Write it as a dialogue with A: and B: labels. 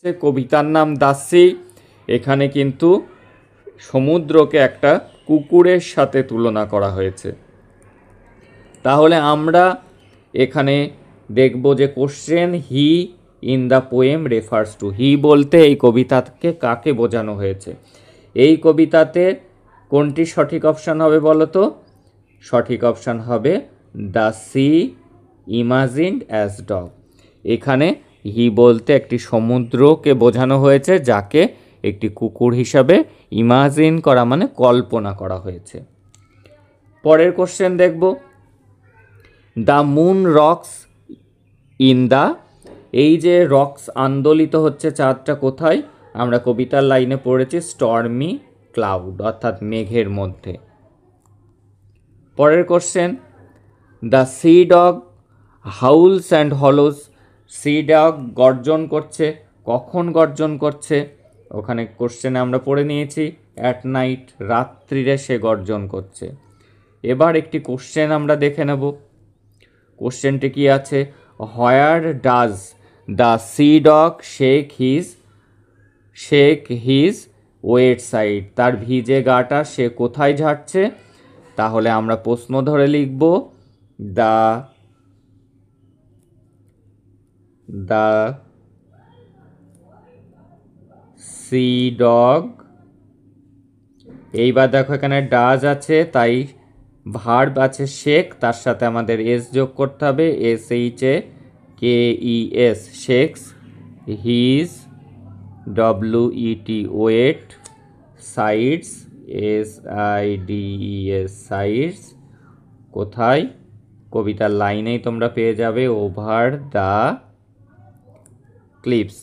A: কবিতার নাম the sea. এখানে কিন্তু সমুদ্রকে একটা কুকুরের সাথে তুলনা করা হয়েছে। তাহলে আমরা এখানে দেখব যে question he in the poem refers to. He বলতে এই কবিতাকে কাকে বোঝানো হয়েছে? এই কবিতাতে কোনটি সঠিক অপশান হবে বলো তো? সঠিক অপশান হবে the sea imagined as dog. এখানে হি বলতে একটি সমুদ্রকে বোঝানো হয়েছে যাকে একটি কুকুর হিসাবে ইমাজিন করা মানে কল্পনা করা হয়েছে। পরের কোশ্চেন দেখব, the moon rocks in the. এই যে রক্স আন্দোলিত হচ্ছে চাঁদটা কোথায়? আমরা কবিতার লাইনে পড়েছি স্টর্মি ক্লাউড অর্থাৎ মেঘের মধ্যে। পরের question, the sea dog howls and hollows. Sea dog গর্জন করছে, কখন গর্জন করছে? ওখানে কোশ্চেনে আমরা পড়ে নিয়েছি অ্যাট নাইট, রাত্রিরে সে গর্জন করছে। এবার একটি কোশ্চেন আমরা দেখে নেব। কোশ্চেনটি কি আছে? Where does the sea dog shake his weight side. তার ভিজে গাটা সে কোথায় ঝাড়ছে? তাহলে আমরা প্রশ্ন ধরে লিখব দ্য সি ডগ। এইবার দেখো এখানে ডাজ আছে, তাই ভার্ব আছে শেক, তার সাথে আমাদের এস যোগ করতে হবে, SHAKES, shakes his WET wet sides SIDES sides কোথায়? কবিতার লাইনেই তোমরা পেয়ে যাবে ওভার দ্য ক্লিপস।